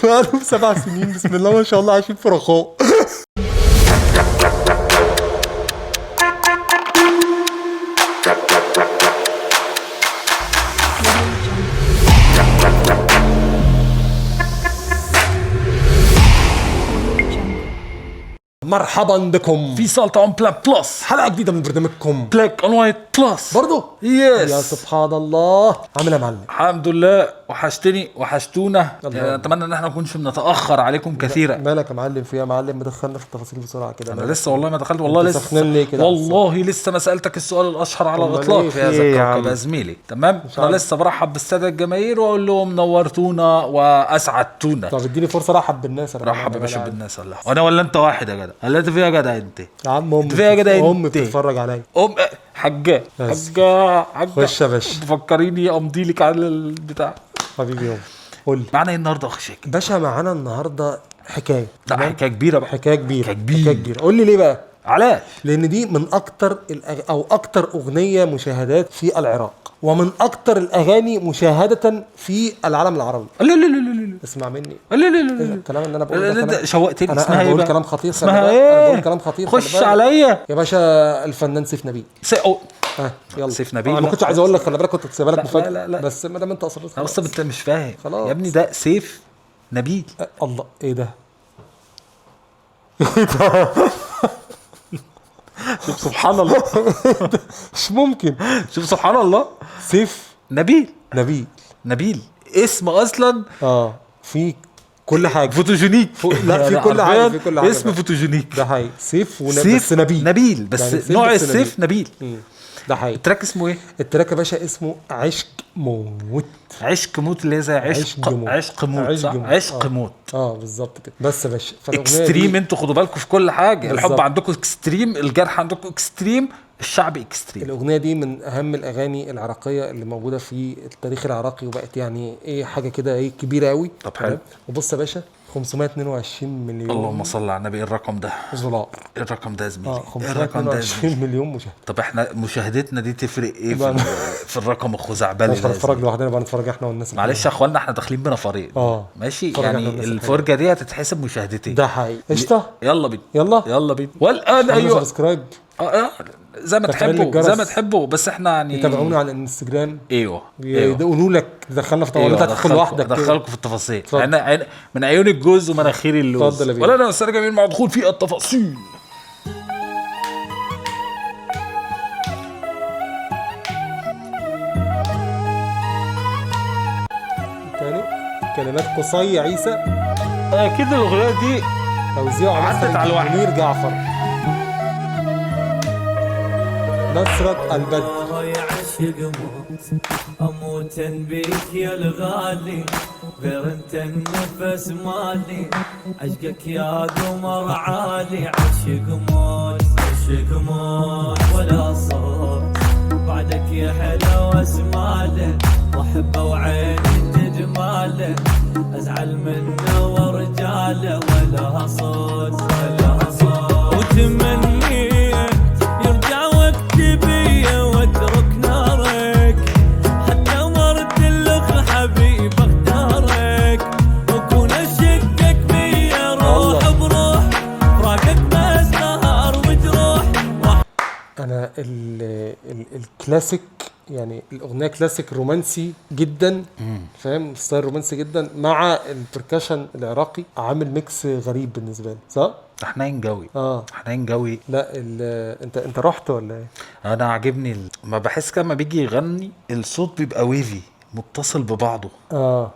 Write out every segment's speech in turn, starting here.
بقالهم 7 سنين بسم الله ما شاء الله عايشين في رخاء. مرحبا بكم في سلطة بلان بلس، حلقة جديدة من برنامجكم بلاك اند وايت بلس. برضو يس يا سبحان الله. عامل يا معلم؟ الحمد لله، وحشتونا. يعني اتمنى ان احنا ما نكونش بنتاخر عليكم كثيرا. مالك يا معلم؟ في يا معلم مدخلنا في التفاصيل بسرعة كده. انا لسه والله ما دخلت، والله لسه والله لسه ما سالتك السؤال الاشهر على الاطلاق في هذا الكوكب يا زميلي. تمام، انا لسه برحب بالساده الجماهير واقول لهم نورتونا واسعدتونا. طب اديني فرصة ارحب بالناس. رحب يا باشا بالناس. الله، وانا ولا انت واحد يا جدع؟ ولا انت فيها يا جدع؟ انت يا عم امي فيها يا جدع؟ امي بتتفرج عليا. حاجه خش يا باشا، بفكريني امضي لك على البتاع. حبيبي يوم قول لي معنا ايه النهارده يا اخي شاكر؟ باشا معانا النهارده حكايه. لا حكايه كبيره بقى، حكايه كبيره. قول لي ليه بقى؟ علاش؟ لان دي من اكتر او اكتر اغنيه مشاهدات في العراق، ومن اكتر الاغاني مشاهده في العالم العربي. لا لا لا لا اسمع مني. لا لا لا الكلام اللي انا بقوله ده لا شوقتني. اسمها ايه بقول بقى؟ كلام خطير. اسمها ايه؟ ايه؟ بقول كلام خطير. خش عليا يا باشا. الفنان سيف نبيل. يلا سيف نبيل. ما كنتش عايز اقول لك، خلي بالك كنت سايبها لك مفاجاه. لا بس ما دام انت اصريت اصلا انت مش فاهم خلاص يا ابني. ده سيف نبيل. الله، ايه ده؟ شوف سبحان الله. مش ممكن. شوف سبحان الله. سيف نبيل اسم اصلا في كل حاجه فوتوجينيك. لا في كل حاجه، في كل حاجه اسم فوتوجينيك. ده حقيقي. سيف بس نبيل بس يعني نوع السيف نبيل. ده حقيقي. التراك اسمه ايه؟ التراك يا باشا اسمه عشق موت. عشق موت اللي زي عشق موت. بالظبط كده. بس يا باشا اكستريم. انتوا خدوا بالكم في كل حاجه. الحب عندكم اكستريم، الجرح عندكم اكستريم، الشعب اكستريم. الاغنيه دي من اهم الاغاني العراقيه اللي موجوده في التاريخ العراقي، وبقت يعني ايه حاجه كده ايه كبيره قوي. طب حلو. وبص يا باشا 522 مليون. اللهم صل على النبي. الرقم ده زلار. الرقم ده يا زميلي. 522 مليون مشاهد. طب احنا مشاهدتنا دي تفرق ايه في الرقم الخزعبلي ده؟ مش هنتفرج لوحدنا بقى، نتفرج احنا والناس. معلش يا اخوانا، احنا داخلين بنفرين. ماشي يعني الفرجه دي هتتحسب مشاهدتين. ده حقيقي. قشطه. يلا بينا يلا بينا. والان ايوه سبسكرايب زي ما تحبوا بس احنا يعني تابعونا على الانستجرام. ايوه يقولوا لك دخلنا في طوالات. هتدخل لوحدك، دخلكم في التفاصيل. احنا من عيون الجوز ومناخير اللوز. ولا انا استاذ جميل مع دخول في التفاصيل. تاني كلمات قصي عيسى. اكيد الاغنيه دي توزيع عدت على الواحد. منير جعفر. نصرة البدر. اموت بيك يا الغالي، غير انت النفس مالي، عشقك يا قمر عالي. عشق موت ولا صوت بعدك يا حلو اسماله، واحبه وعيني تجماله، ازعل منه ورجاله ولا صوت وتمني يرجع وقت بيا واترك نارك، حتى مرت لك حبيب اختارك، وكون اشكك بيا روح بروح، فراقك بس نهار وجروح. انا الكلاسيك، يعني الاغنيه كلاسيك رومانسي جدا. فاهم؟ ستايل رومانسي جدا مع البركشن العراقي، عامل ميكس غريب بالنسبه لي. صح؟ حنين قوي. لا انت رحت ولا ايه؟ انا عاجبني ما بحس كده، ما بيجي يغني الصوت بيبقى ويفي متصل ببعضه.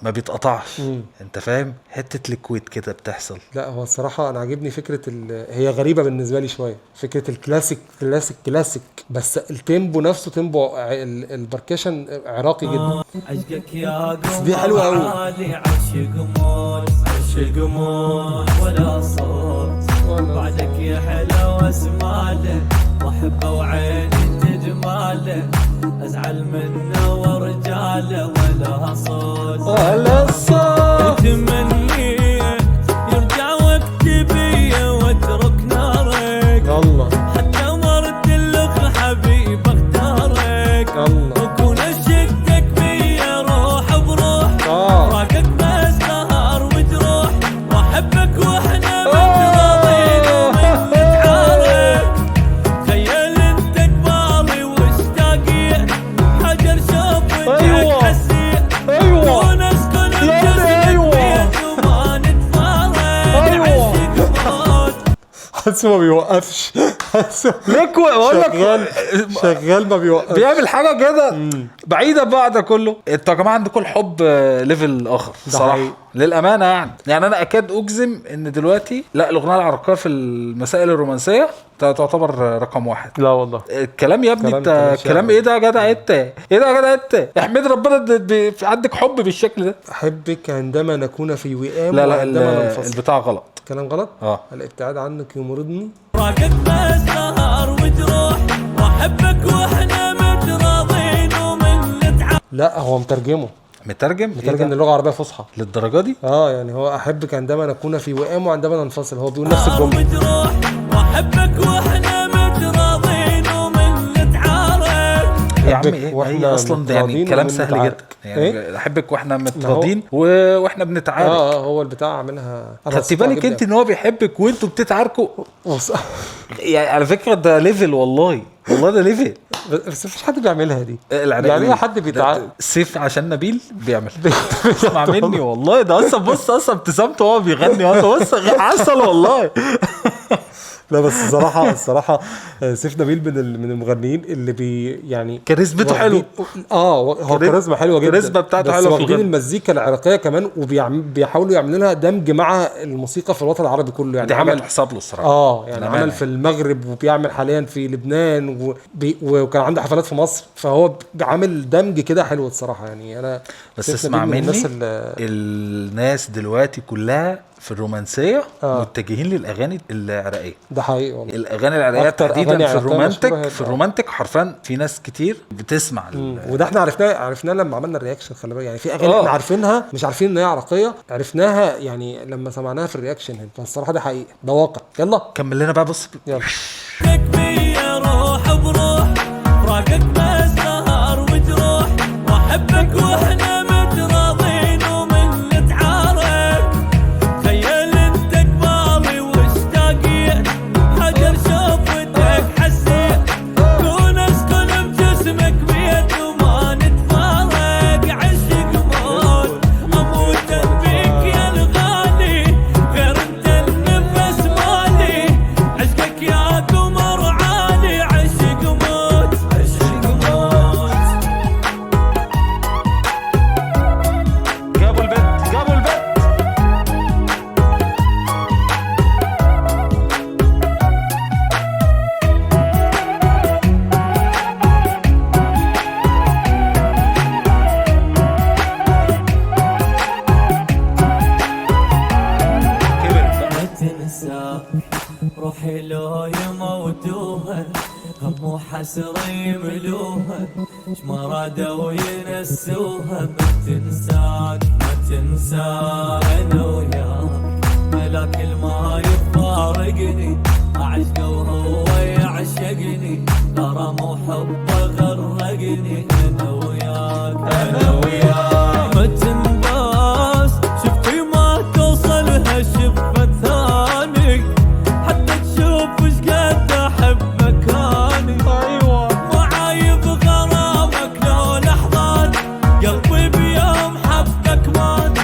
ما بيتقطعش. انت فاهم؟ حته ليكويد كده بتحصل. لا هو الصراحه انا عاجبني فكره هي غريبه بالنسبه لي شويه، فكره الكلاسيك بس التيمبو نفسه تيمبو البركشن عراقي جدا. عشقك يا بس دي حلوه قوي. عشق موت ولا صوت بعدك يا حلو اسماله، واحبه وعيني تجماله، ازعل منه ورجاله ولا صوت وتمني يرجع وقت بيا واترك نارك، حتى مرت لك حبيب اختارك، وكون اشكك بيا روح بروح، فراقك بس نهار وجروح. حاسه ما بيوقفش، ليك بقول لك شغال ما بيوقفش، بيعمل حاجه كده بعيده بقى ده كله. انتوا يا جماعه عندكم الحب ليفل اخر صراحه للامانه. يعني انا اكاد اجزم ان دلوقتي لا الاغنيه العراقيه في المسائل الرومانسيه تعتبر رقم 1. لا والله الكلام يا ابني انت كلام ايه ده يا جدع؟ انت ايه ده يا جدع؟ انت احمد ربنا عندك حب بالشكل ده. احبك عندما نكون في وئام لا وعندما ننفصل. البتاع غلط، كلام غلط. الابتعاد عنك يمرضني. راقك بس سهر وتروح واحبك واحنا متراضين ومن نتعب. لا هو مترجم اللغه العربيه فصحى للدرجه دي. يعني هو احبك عندما نكون في وئام وعندما ننفصل، هو بيقول نفس الجمله. وتروح واحبك واحنا متراضين ومن نتعارك. يا عم ايه هي اصلا يعني كلام سهل جدا يعني احبك واحنا متراضين واحنا بنتعارك. هو البتاع عاملها. خدتي بالك انت ان هو بيحبك وانتوا بتتعاركوا؟ يعني على فكره ده ليفل، والله ده ليفل، بس مفيش حد بيعملها دي. يعني ايه حد بيتعارك؟ سيف عشان نبيل بيعمل اسمع مني والله. ده اصلا بص ابتسامته وهو بيغني بص عسل والله. لا بس الصراحه سيف نبيل من المغنيين اللي يعني كاريزمته حلو. هو كاريزما حلوه جدا، الكاريزما بتاعته حلوه. واخدين المزيكا العراقيه كمان وبيحاولوا يعملوا لها دمج مع الموسيقى في الوطن العربي كله. يعني عمل حساب له الصراحه. يعني عمل في المغرب وبيعمل حاليا في لبنان وكان عنده حفلات في مصر، فهو عامل دمج كده حلو الصراحه. يعني انا بس اسمع مني الناس دلوقتي كلها في الرومانسيه متجهين للاغاني العراقيه. ده حقيقي والله. الاغاني العراقيه تحديدا في الرومانتك حرفيا في ناس كتير بتسمع وده احنا عرفناه لما عملنا الرياكشن. خلي بالك يعني في اغاني احنا عارفينها، مش عارفين ان هي عراقيه، عرفناها يعني لما سمعناها في الرياكشن هنا. فالصراحه ده حقيقي، ده واقع. يلا كمل لنا بقى. بص يلا. بيا روح بروح راقك بس سهر وتروح واحبك واحنا متراضين ومن نتعارك. خيال انت قبالي واشتاقيت حجر شوفتك حسيت كون اسكن بجسمك بيت وما نتفارق. عشق موت اموت بيك يا الغالي غير انت النفس مالي. عشقك يا قمر عالي عشق موت جابوا البيت ما تنسى روحي لو يموتوها هم وحسرة يملوها ما رادوا ينسوها. ما تنسى انا وياك ملاك الما يفارقني اعشقه وهو يعشقني ترى مو حبه غرقني. انا وياك ما تنباس شفتي ما توصلها شفة ثاني حتى تشوف ايش قد احبك اني. معايب غرامك لو لحظات قلبي بيوم حبك مات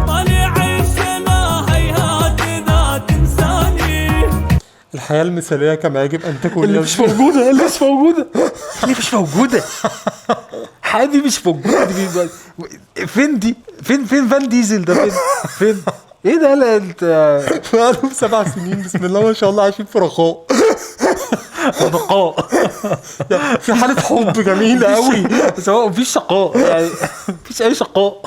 مالي عيش لا هيهات اذا تنساني. الحياه المثاليه كما يجب ان تكون. اللي مش موجوده حادي مش موجوده. فين دي؟ فين فان ديزل ده؟ فين ايه ده؟ لا انت بقالهم 7 سنين بسم الله ما شاء الله عايشين في رخاء. في حاله حب جميله قوي، سواء مفيش شقاء يعني مفيش اي شقاء.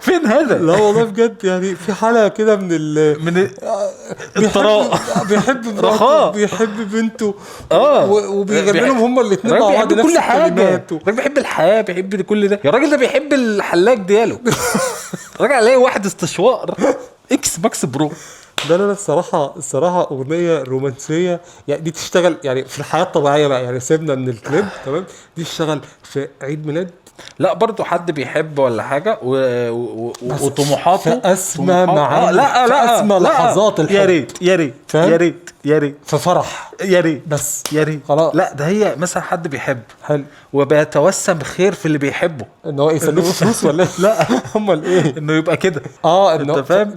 فين هذا؟ لا والله بجد يعني في حاله كده من الطراء. بيحب رخاء، بيحب بنته وبيغنوا هما الاثنين مع بعض نفس الكلمات. الراجل بيحب الحياه، بيحب كل ده. يا راجل ده بيحب الحلاق دياله. راجع عليه واحد استشوار اكس ماكس برو. لا الصراحه اغنيه رومانسيه يعني دي تشتغل يعني في الحياه الطبيعيه بقى. يعني سيبنا من الكليب تمام، دي تشتغل في عيد ميلاد. لا برضو حد بيحب ولا حاجه وطموحاته في اسمى معاني لا اسمى لحظات الحب. يا ريت في فرح يا ريت بس يا ريت خلاص. لا ده هي مثلا حد بيحب حلو وبيتوسم خير في اللي بيحبه ان هو يسلفه فلوس ولا لا امال ايه؟ انه يبقى كده. انه فاهم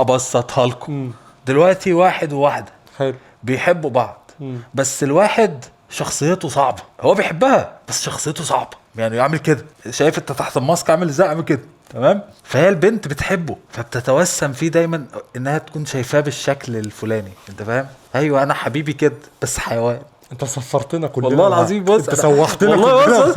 ابسطها لكم. دلوقتي واحد وواحده حلو. بيحبوا بعض، بس الواحد شخصيته صعبه، هو بيحبها بس شخصيته صعبه، يعني يعمل كده، شايف انت تحت الماسك عامل ازاي، عامل كده تمام. فهي البنت بتحبه فبتتوسم فيه دايما انها تكون شايفاه بالشكل الفلاني، انت فاهم؟ ايوه انا حبيبي كده بس حيوان. انت صفرتنا كلنا والله العظيم بص انت سوحتنا والله كلنا. بص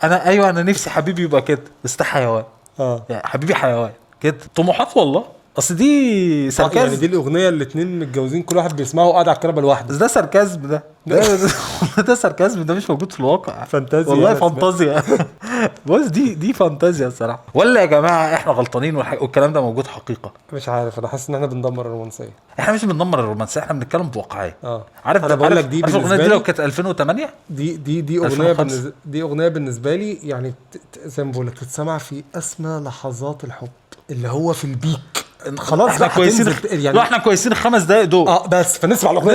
انا ايوه انا نفسي حبيبي يبقى كده بس ده حيوان. يعني حبيبي حيوان كده، طموحات والله. اصل دي ساركازم يعني دي الاغنيه اللي اتنين متجوزين كل واحد بيسمعه وقاعد على الكنبه لوحده. ده ساركازم ده ساركازم، ده مش موجود في الواقع. فانتازيا والله فانتازيا. بص دي فانتازيا الصراحه. ولا يا جماعه احنا غلطانين والكلام ده موجود حقيقه؟ مش عارف، انا حاسس ان احنا بندمر الرومانسيه. احنا مش بندمر الرومانسيه، احنا بنتكلم بواقعيه. عارف انا بقول لك دي الاغنيه بالنسبه دي لي لو كانت 2008 دي اغنيه دي اغنيه بالنسبه لي يعني زي ما بقول لك تتسمع في اسمى لحظات الحب اللي هو في البيك. خلاص احنا كويسين يعني احنا كويسين 5 دقايق دول بس فنسمع الاغنيه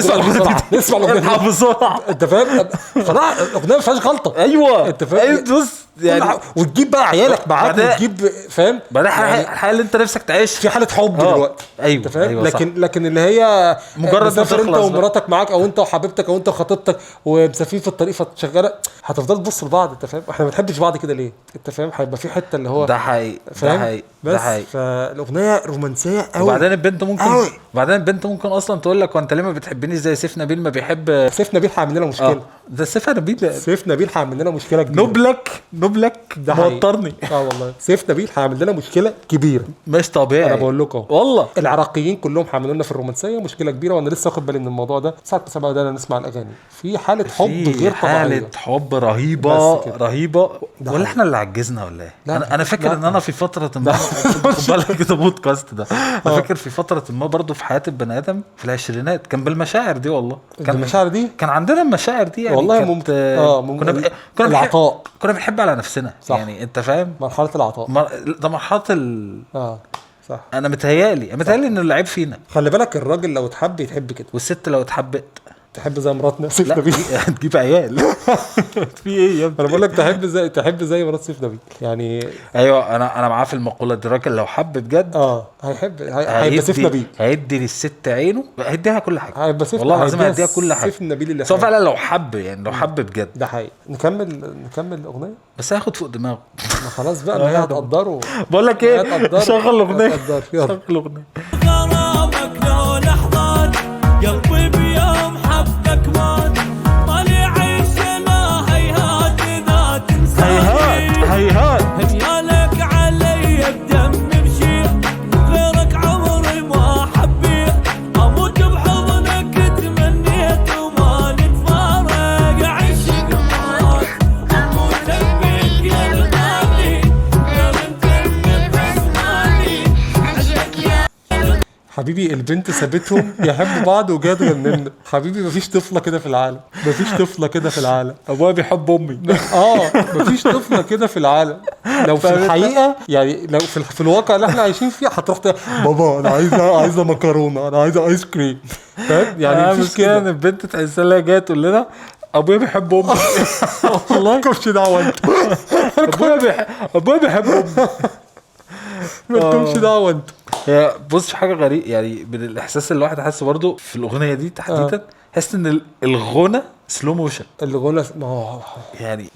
نسمع الاغنيه بسرعه. انت فاهم؟ خلاص الاغنيه ما فيهاش غلطه. ايوه انت فاهم؟ بص يعني وتجيب بقى عيالك معاك وتجيب فاهم بعدين الحاله اللي انت نفسك تعيش في حاله حب دلوقتي. ايوه انت فاهم؟ أيوة لكن اللي هي مجرد مسافر انت ومراتك معاك او انت وحبيبتك او انت وخطيبتك ومسافرين في الطريق فتشغله هتفضل تبص لبعض. انت فاهم؟ احنا ما بنحبش بعض كده ليه؟ انت فاهم؟ هيبقى في حته اللي هو ده حقيقي بس فالاغنيه رومانسيه قوي. وبعدين البنت ممكن اصلا تقول لك وانت ليه ما بتحبنيش زي سيف نبيل ما بيحب. سيف نبيل هيعمل لنا مشكله. ده سيف نبيل هيعمل لنا مشكله كبيره. نبلك ده موترني. والله سيف نبيل هيعمل لنا مشكله كبيره مش طبيعي. انا بقول لكم والله العراقيين كلهم هيعملوا لنا في الرومانسيه مشكله كبيره، وانا لسه واخد بالي من الموضوع ده ساعه ما بدأنا نسمع الاغاني في حاله حب غير طبيعيه، حاله حب رهيبه ولا احنا اللي عجزنا ولا ايه؟ انا فاكر ان انا في فتره ما خد بالك كده بودكاست ده انا فاكر في فتره ما برضو في حياه البني ادم في العشرينات كان بالمشاعر دي. والله كان المشاعر دي كان عندنا المشاعر دي يعني والله كنا العطاء كنا بنحب على نفسنا. صح. يعني انت فاهم مرحله العطاء ده مرحله صح. انا متهيالي ان العيب فينا. خلي بالك الراجل لو اتحب يتحب كده، والست لو اتحبت تحب زي مراتنا سيف نبيل. هتجيب عيال في ايه يا ابني؟ انا بقول لك تحب زي مرات سيف نبيل يعني. ايوه انا معاه في المقوله دي. الراجل لو حب بجد هيبقى سيف نبيل، هيدي للست عينه، هيديها كل حاجه. هيبقى سيف والله العظيم هيديها كل حاجه. سيف نبيل اللي سواء فعلا لو حب يعني لو حب بجد. ده حقيقي. نكمل الاغنيه بس هياخد فوق دماغه. ما خلاص بقى ما هي هتقدره. بقول لك ايه، شغل الاغنيه. شغل الاغنيه. غرامك لو لحظات قلبي بيوم حبك مات مالي عيش لا هيهات اذا تنساني هيهات هيالك علي بدم مشي غيرك عمري ما حبيت اموت بحضنك تمنيت وما نتفارق عشق مات اموت بيك يا الغالي غير انت بسماني عشق يا حبيبي البنت سابتهم يحبوا بعض وجات جننا. حبيبي مفيش طفله كده في العالم، مفيش طفله كده في العالم. ابويا بيحب امي. مفيش طفله كده في العالم. لو في الحقيقه يعني لو في الواقع اللي احنا عايشين فيه هتروح بابا انا عايزه مكرونه، انا عايزه ايس كريم. فاهم يعني؟ مفيش كده. البنت تحس لها جايه تقول لنا ابويا بيحب امي. والله مالكمش دعوه انت. ابويا بيحب امي. مالكمش دعوه انت. بص في حاجه غريبه يعني من الاحساس اللي الواحد حاسه برضه في الاغنيه دي تحديدا. حس ان الغنى سلو موشن. الغنى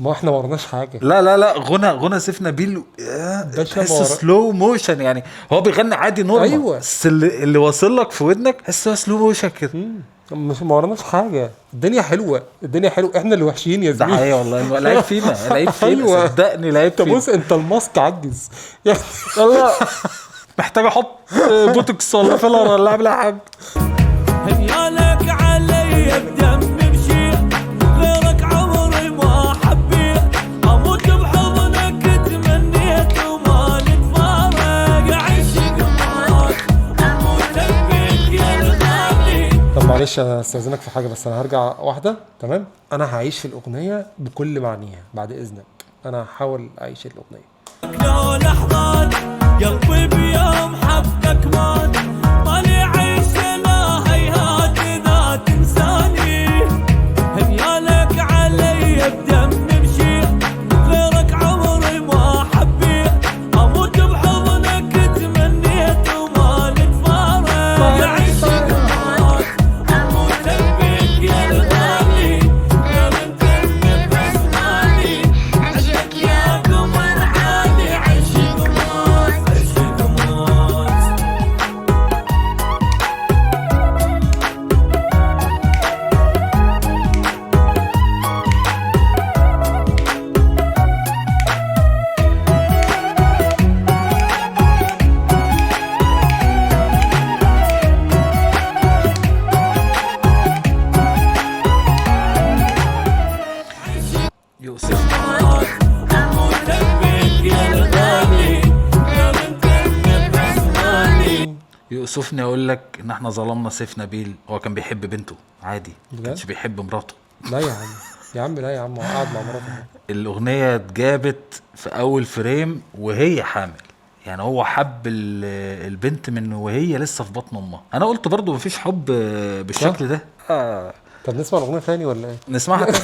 ما احنا ما ورناش حاجه. لا غنى سيف نبيل تحس سلو موشن. يعني هو بيغني عادي نورمال. ايوه بس اللي واصل لك في ودنك حس هو سلو موشن كده. مش ما ورناش حاجه. الدنيا حلوه احنا اللي وحشين يا زميلي. ده حقيقي والله. العيب فينا أيوة. صدقني العيب فينا. بص انت الماسك عجز يعني. والله محتاج احط بوتوكس ولا فيلر ولا اعمل حاجه. هيالك علي بدم مشي غيرك عمري ما حبيت اموت بحضنك تمنيت وما نتفارق عشق مات اموت بيك يا الغالي. طب معلش انا استاذنك في حاجه بس انا هرجع واحده. تمام انا هعيش في الاغنيه بكل معانيها بعد اذنك. انا هحاول اعيش الاغنيه. لو لحظات قلبي بيوم حبك مات مالي عيش لا هيهات اذا تنساني هيالك علي بدم مشي غيرك عمري ما حبيت اموت بحضنك تمنيت وما نتفارق يؤسفني اقول لك ان احنا ظلمنا سيف نبيل. هو كان بيحب بنته عادي، ما بجد؟ كانش بيحب مراته. لا يا عم، يا عم لا يا عم، هو قاعد مع مراته. الاغنيه اتجابت في اول فريم وهي حامل، يعني هو حب البنت من وهي لسه في بطن امها. انا قلت برضو مفيش حب بالشكل ده. طب نسمع الاغنيه ثاني ولا ايه؟ نسمعها تاني.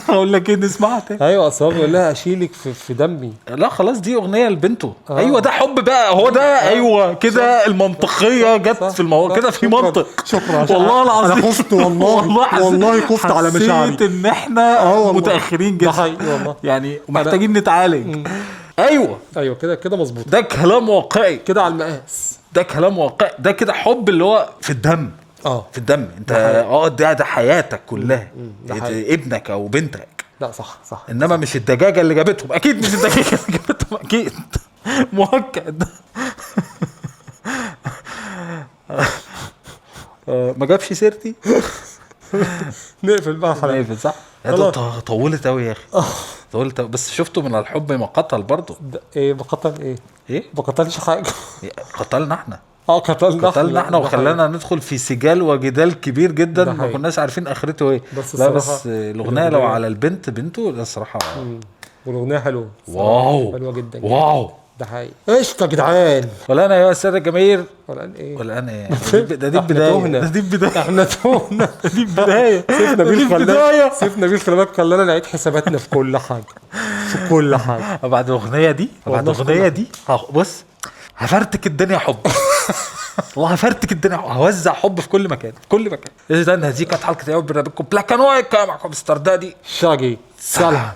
اقول لك ايه، نسمعها تاني. ايوه، اصل هو بيقول لها اشيلك في دمي. لا خلاص، دي اغنيه لبنته. ايوه ده حب بقى، هو ده. ايوه كده المنطقيه جت في الموضوع كده، في منطق. شكرا. والله العظيم انا خفت والله، والله خفت على مشاعري. حسيت ان احنا متاخرين ده جدا حقيقي والله، يعني، ومحتاجين نتعالج. ايوه ايوه كده مظبوط، ده كلام واقعي، كده على المقاس. ده كلام واقعي، ده كده حب اللي هو في الدم. في الدم انت. ده حياتك كلها، ابنك او بنتك. لا صح صح، انما مش الدجاجه اللي جابتهم، اكيد مش الدجاجه اللي جابتهم، اكيد مؤكد. ما جابش سيرتي. نقفل بقى الحلقه. نقفل صح. ده طولت قوي يا اخي، طولت أوي. بس شفته من الحب ما قتل برضه. ايه بقتل ايه ما قتلش حاجه. قتلنا احنا. قتلنا احنا وخلانا ندخل في سجال وجدال كبير جدا، ما كناش عارفين اخرته ايه. لا بس الاغنيه لو على البنت بنته، ده الصراحه والاغنيه حلوه. واو، حلوه جدا. واو، ده حقيقي. قشطه يا جدعان. ولا انا يا الساده الجماهير، ولا ايه ده دي البدايه. احنا تهنا. دي البدايه. سيف نبيل خلي بالك خلانا نعيد حساباتنا في كل حاجه، في كل حاجه. بعد الاغنيه دي بص هفرتك الدنيا حب. والله هفرتك الدنيا، هوزع حب في كل مكان، في كل مكان. اذا هذه كانت حلقه يوم برنامجكم بلاك اند وايت، معكم مستر دادي شاقي. سلام.